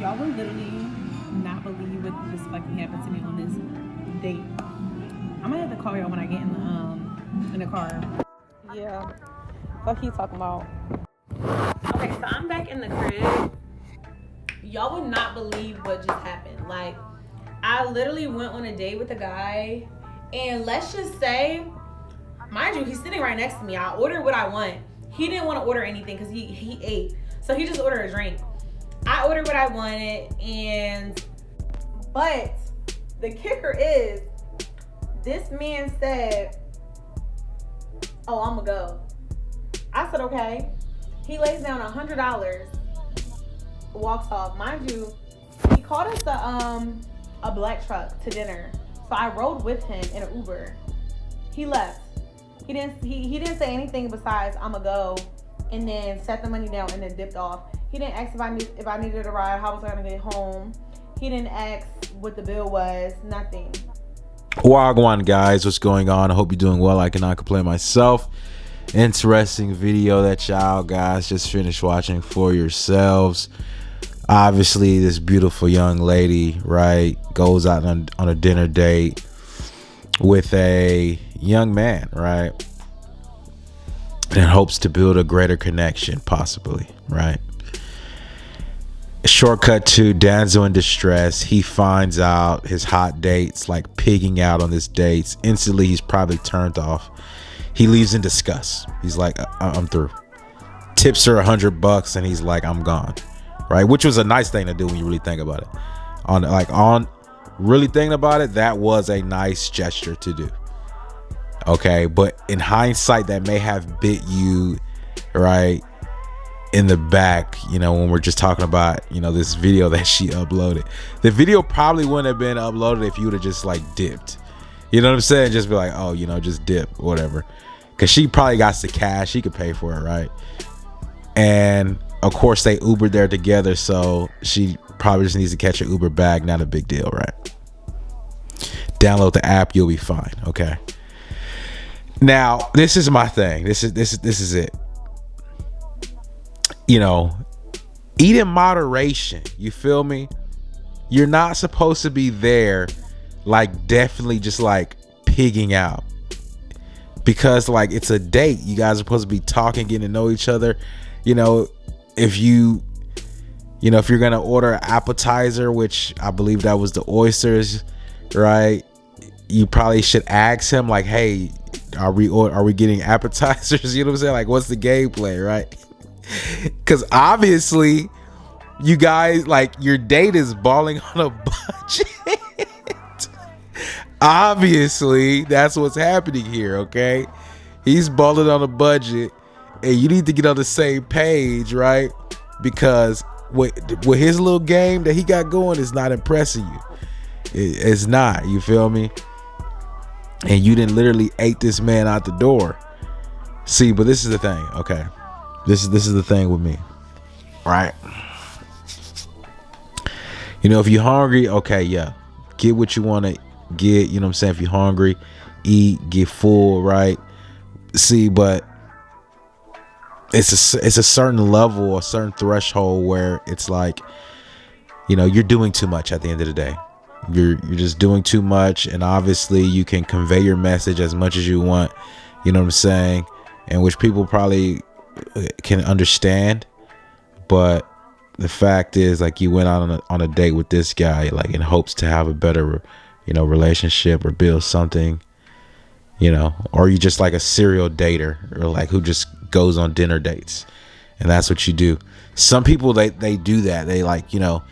Y'all will literally not believe what just fucking happened to me on this date. I'm gonna have to call y'all when I get in the car. Yeah. What he talking about? Okay, so I'm back in the crib. Y'all would not believe what just happened. Like, I literally went on a date with a guy, and let's just say, mind you, he's sitting right next to me. I ordered what I want. He didn't want to order anything because he ate. So he just ordered a drink. I ordered what I wanted, but the kicker is, this man said, oh, I'm gonna go. I said, okay. He lays down $100, walks off. Mind you, he called us a black truck to dinner. So I rode with him in an Uber. He left. He didn't say anything besides I'ma go, and then set the money down and then dipped off. He didn't ask if I needed a ride, how was I gonna get home. He didn't ask what the bill was, nothing. Wagwan guys, what's going on? I hope you're doing well. I cannot complain myself. Interesting video that y'all guys just finished watching for yourselves. Obviously, this beautiful young lady, right, goes out on a dinner date with a young man, right, and hopes to build a greater connection, possibly, right? Shortcut to Danzo in distress. He finds out his hot date's like pigging out on this dates. Instantly, he's probably turned off. He leaves in disgust. He's like, I'm through. Tips her $100 and he's like, I'm gone, right? Which was a nice thing to do when you really think about it. On really thinking about it, that was a nice gesture to do. Okay, but in hindsight, that may have bit you, right, in the back, you know, when we're just talking about, you know, this video that she uploaded. The video probably wouldn't have been uploaded if you would have just like dipped. You know what I'm saying? Just be like, oh, you know, just dip, whatever. Because she probably got the cash. She could pay for it, right? And of course, they Ubered there together. So she probably just needs to catch an Uber back. Not a big deal, right? Download the app. You'll be fine. Okay. Now, this is my thing. This is it. You know, eat in moderation. You feel me? You're not supposed to be there like definitely just like pigging out, because like it's a date. You guys are supposed to be talking, getting to know each other. You know, if you're gonna order an appetizer, which I believe that was the oysters, right? You probably should ask him like, hey, are we getting appetizers? You know what I'm saying? Like, what's the gameplay, right? Because obviously you guys, like, your date is balling on a budget. Obviously that's what's happening here. Okay, he's balling on a budget and you need to get on the same page, right? Because with his little game that he got going is not impressing you. It's not, you feel me? And you didn't literally ate this man out the door. See, but this is the thing. Okay, this is the thing with me, right? You know, if you're hungry, okay, yeah, get what you want to get. You know what I'm saying? If you're hungry, eat, get full, right? See, but it's a certain level, a certain threshold where it's like, you know, you're doing too much at the end of the day. You're just doing too much, and obviously you can convey your message as much as you want, you know what I'm saying, and which people probably can understand. But the fact is, like, you went out on a date with this guy, like, in hopes to have a better, you know, relationship or build something, you know, or you just like a serial dater, or like who just goes on dinner dates, and that's what you do. Some people, they do that. They, like, you know,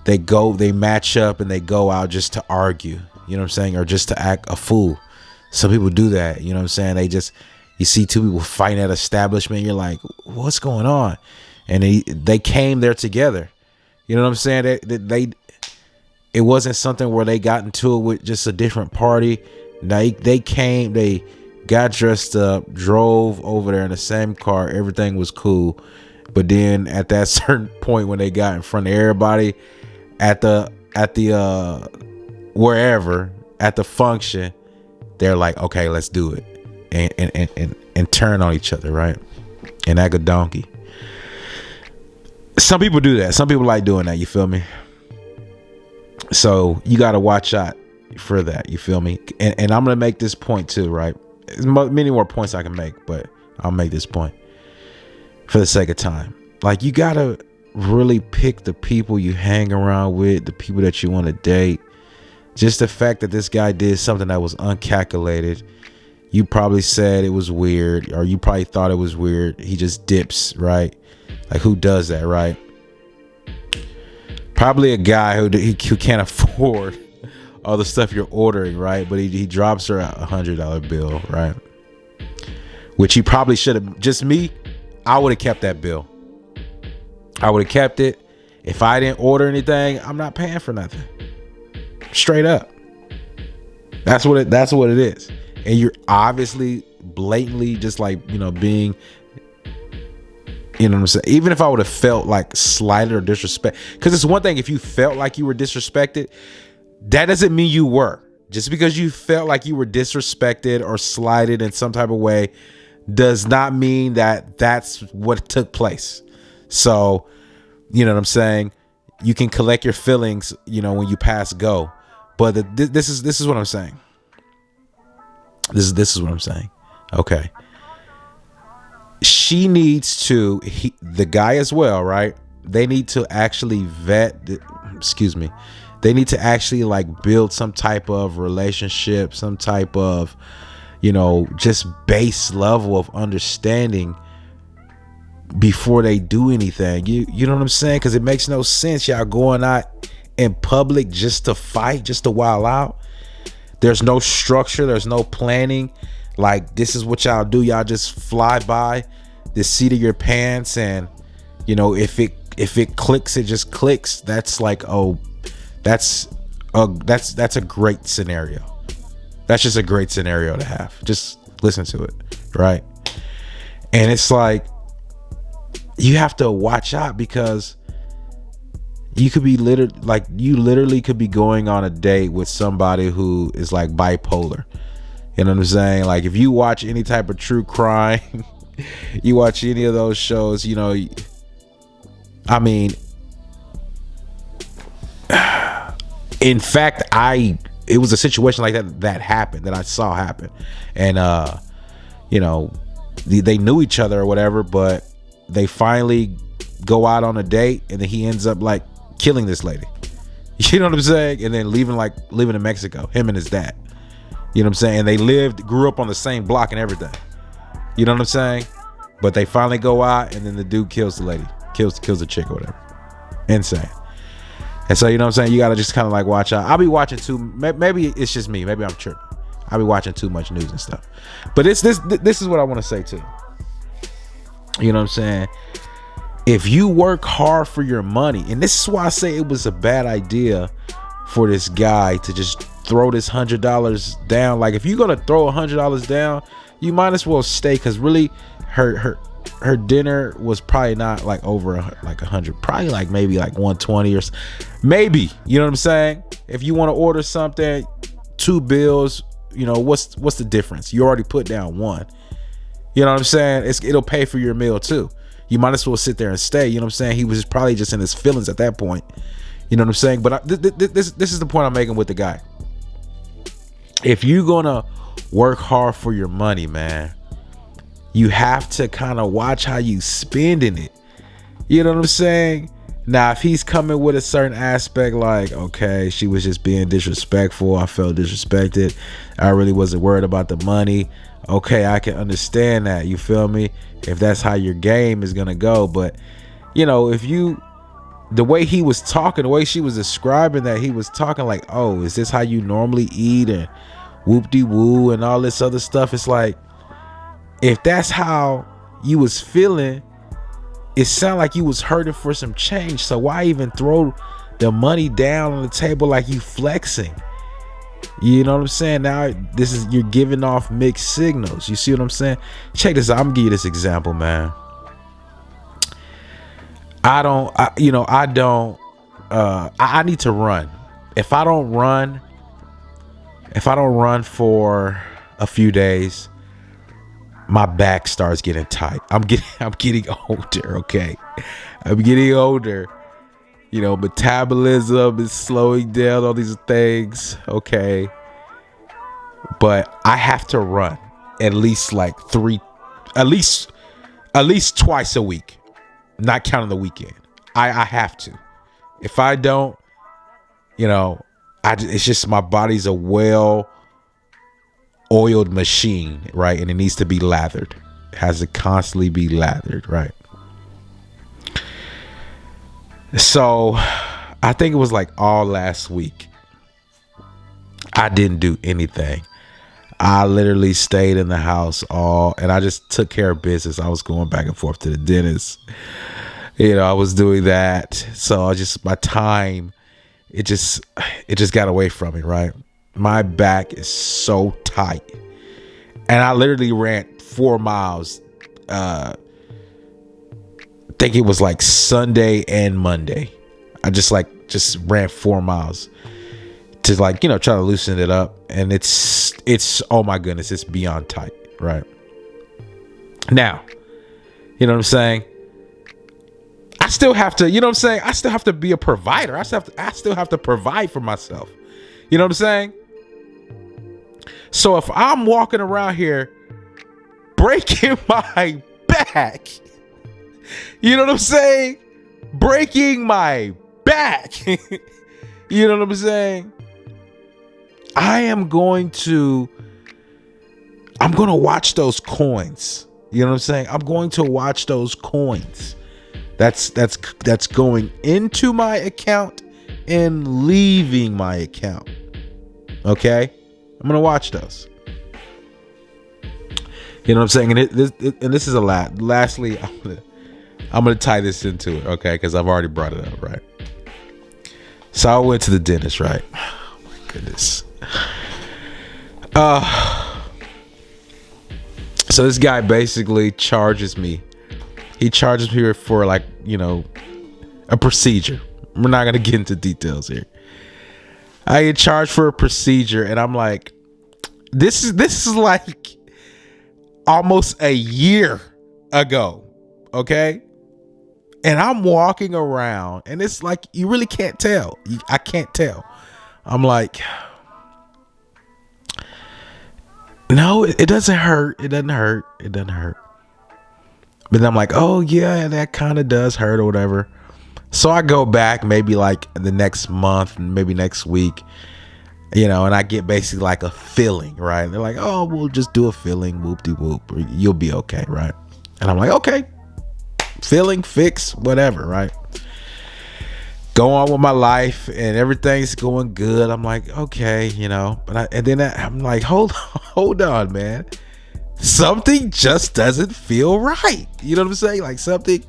they match up and they go out just to argue, you know what I'm saying, or just to act a fool. Some people do that, you know what I'm saying. You see two people fighting at an establishment, you're like, what's going on? And they came there together, you know what I'm saying. It wasn't something where they got into it with just a different party. They came, they got dressed up, drove over there in the same car, everything was cool. But then at that certain point, when they got in front of everybody at the wherever, at the function, they're like, okay, let's do it, and turn on each other, right? And act a donkey. Some people do that. Some people like doing that. You feel me? So you got to watch out for that. You feel me? And I'm gonna make this point too, right? There's many more points I can make, but I'll make this point for the sake of time. Like, you gotta really pick the people you hang around with, the people that you want to date. Just the fact that this guy did something that was uncalculated, you probably said it was weird, or you probably thought it was weird. He just dips, right? Like, who does that, right? Probably a guy who can't afford all the stuff you're ordering, right? But he drops her a $100 bill, right? Which he probably should have. Just me, I would have kept that bill. I would have kept it. If I didn't order anything, I'm not paying for nothing. Straight up. That's what it is. And you're obviously blatantly just like, being, you know what I'm saying? Even if I would have felt like slighted or disrespect, because it's one thing if you felt like you were disrespected, that doesn't mean you were. Just because you felt like you were disrespected or slighted in some type of way does not mean that that's what took place. So, you know what I'm saying? You can collect your feelings, when you pass go. But this is what I'm saying. This is what I'm saying. Okay. She needs to, the guy as well, right? They need to actually they need to actually like build some type of relationship, some type of, just base level of understanding before they do anything. You know what I'm saying? Because it makes no sense y'all going out in public just to fight, just to wild out. There's no structure, there's no planning. Like, this is what y'all do. Y'all just fly by the seat of your pants, and if it clicks, it just clicks. That's like, that's a great scenario. That's just a great scenario to have. Just listen to it, right? And it's like, you have to watch out, because you could be literally could be going on a date with somebody who is like bipolar. You know what I'm saying? Like, if you watch any type of true crime, you watch any of those shows, I mean, in fact, it was a situation like that happened, that I saw happen. And, they knew each other or whatever, but they finally go out on a date, and then he ends up like killing this lady. You know what I'm saying? And then living in Mexico, him and his dad. You know what I'm saying? And they grew up on the same block and everything. You know what I'm saying? But they finally go out, and then the dude kills the lady, kills the chick or whatever. Insane. And so, you know what I'm saying? You got to just kind of like watch out. I'll be watching too. Maybe it's just me. Maybe I'm tripping. I'll be watching too much news and stuff. But this is what I want to say too. You know what I'm saying? If you work hard for your money, and this is why I say it was a bad idea for this guy to just throw this $100 down. Like, if you're gonna throw $100 down, you might as well stay, because really her dinner was probably not like over like 100, probably like maybe like 120 or maybe, you know what I'm saying? If you want to order something, 2 bills, what's the difference? You already put down 1. You know what I'm saying? It'll pay for your meal too. You might as well sit there and stay. You know what I'm saying? He was probably just in his feelings at that point. You know what I'm saying? But this is the point I'm making with the guy. If you're gonna work hard for your money, man, you have to kind of watch how you spending it. You know what I'm saying? Now, if he's coming with a certain aspect, like, okay, she was just being disrespectful, I felt disrespected, I really wasn't worried about the money, okay, I can understand that. You feel me? If that's how your game is gonna go. But if the way he was talking, the way she was describing that, he was talking like, oh, is this how you normally eat, and whoop-de-woo and all this other stuff. It's like, if that's how you was feeling, it sounded like you was hurting for some change. So why even throw the money down on the table like you flexing? You know what I'm saying? Now you're giving off mixed signals. You see what I'm saying? Check this out. I'm gonna give you this example, man. I need to run. If I don't run for a few days, my back starts getting tight. I'm getting older, okay? I'm getting older. You know, metabolism is slowing down, all these things, okay? But I have to run at least at least twice a week, not counting the weekend. I have to. If I don't, you know, it's just my body's a well-oiled machine, right? And it needs to be lathered. It has to constantly be lathered, right? So I think it was like all last week. I didn't do anything. I literally stayed in the house and I just took care of business. I was going back and forth to the dentist. You know, I was doing that. So my time, it just got away from me, right? My back is so tight. And I literally ran 4 miles. I think it was like Sunday and Monday. I just ran 4 miles to try to loosen it up. And it's oh my goodness, it's beyond tight, right? Now, you know what I'm saying? I still have to, I still have to be a provider. I still have to provide for myself. You know what I'm saying? So if I'm walking around here breaking my back, you know what I'm saying? Breaking my back. You know what I'm saying? I'm going to watch those coins. You know what I'm saying? I'm going to watch those coins. That's going into my account and leaving my account. Okay? I'm going to watch those. You know what I'm saying? And this is a lot. Lastly, I'm going to tie this into it, okay? Because I've already brought it up, right? So I went to the dentist, right? Oh my goodness. So this guy basically charges me. He charges me for a procedure. We're not gonna get into details here. I get charged for a procedure, and I'm like, this is like almost a year ago, okay? And I'm walking around, and it's like you really can't tell. I can't tell. I'm like, no, it doesn't hurt. It doesn't hurt. It doesn't hurt. But then I'm like, oh yeah, that kind of does hurt or whatever. So I go back maybe like the next month, maybe next week, and I get basically like a filling, right? They're like, oh, we'll just do a filling, whoop-de-whoop, you'll be okay, right? And I'm like, okay, filling, fix, whatever, right? Go on with my life, and everything's going good. I'm like, okay, but I'm like, hold on, man. Something just doesn't feel right. You know what I'm saying? Like something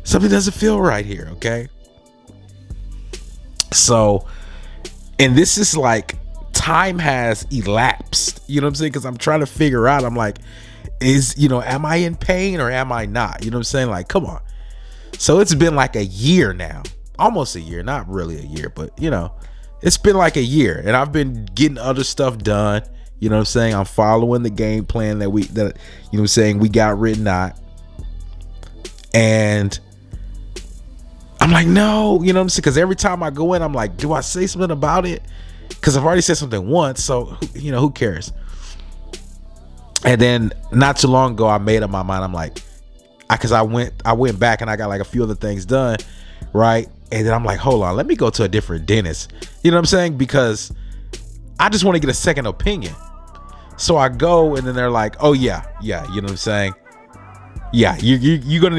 doesn't feel right here, okay? So, and this is like time has elapsed. You know what I'm saying? Because I'm trying to figure out, I'm like, am I in pain or am I not? You know what I'm saying? Like, come on. So it's been like a year now. Almost a year. Not really a year, but it's been like a year. And I've been getting other stuff done. You know what I'm saying? I'm following the game plan that we got written out. And I'm like, no, you know what I'm saying? Because every time I go in, I'm like, do I say something about it? Because I've already said something once, so who cares? And then not too long ago, I made up my mind. I'm like, because I went back and I got like a few other things done, right? And then I'm like, hold on, let me go to a different dentist. You know what I'm saying? Because I just want to get a second opinion. So I go, and then they're like, oh yeah, you know what I'm saying? Yeah, you're gonna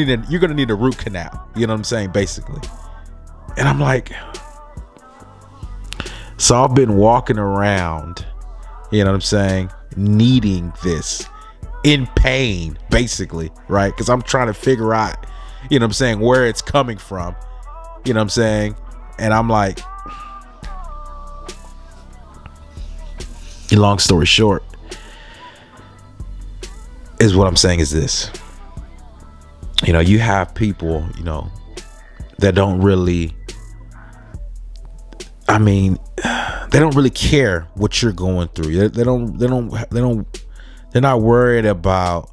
need a root canal. You know what I'm saying, basically. And I'm like, so I've been walking around, you know what I'm saying, needing this, in pain, basically, right? Because I'm trying to figure out, you know what I'm saying, where it's coming from. You know what I'm saying? And I'm like, long story short, is what I'm saying is this. You have people, that don't really, they don't really care what you're going through. They don't They're not worried about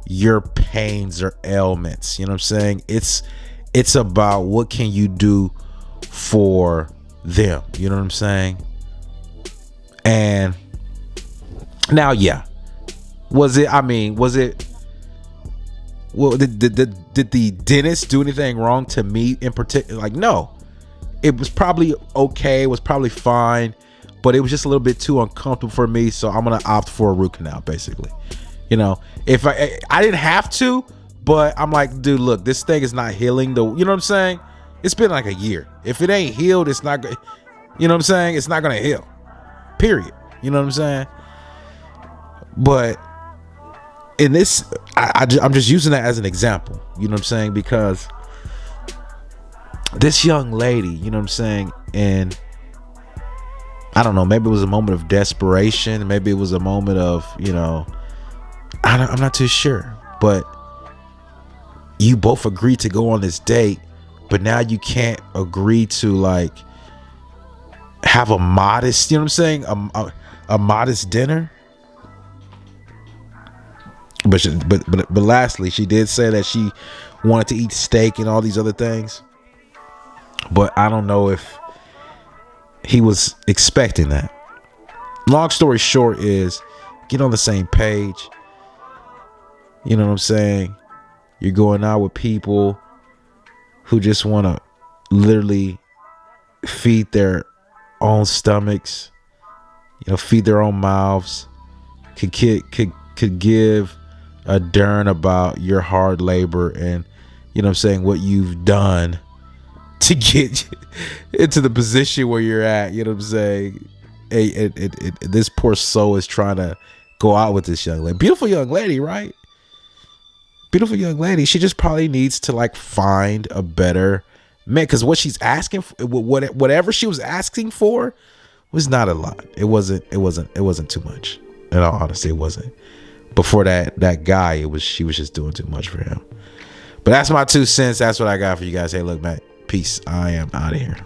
your pains or ailments. You know what I'm saying? It's about what can you do for them. You know what I'm saying? And now, yeah. Was it well, did the dentist do anything wrong to me in particular? Like, no. It was probably okay. It was probably fine, but it was just a little bit too uncomfortable for me. So I'm gonna opt for a root canal, basically. You know, if I didn't have to, but I'm like, dude, look, this thing is not healing. You know what I'm saying? It's been like a year. If it ain't healed, it's not. You know what I'm saying? It's not gonna heal. Period. You know what I'm saying? But in this, I'm just using that as an example. You know what I'm saying? Because this young lady, you know what I'm saying, and I don't know, maybe it was a moment of desperation, maybe it was a moment of, you know, I'm not too sure, but you both agreed to go on this date, but now you can't agree to like have a modest, you know what I'm saying, a modest dinner. But lastly, she did say that she wanted to eat steak and all these other things. But I don't know if he was expecting that. Long story short is, get on the same page. You know what I'm saying? You're going out with people who just want to literally feed their own stomachs, you know, feed their own mouths, could give a darn about your hard labor and, you know what I'm saying, what you've done to get into the position where you're at. You know what I'm saying? This poor soul is trying to go out with this young lady. Beautiful young lady, right? Beautiful young lady. She just probably needs to like find a better man, because what she's asking for, whatever she was asking for was not a lot. It wasn't too much. In all honesty, it wasn't. Before that guy, she was just doing too much for him. But that's my 2 cents. That's what I got for you guys. Hey, look, man, peace. I am out of here.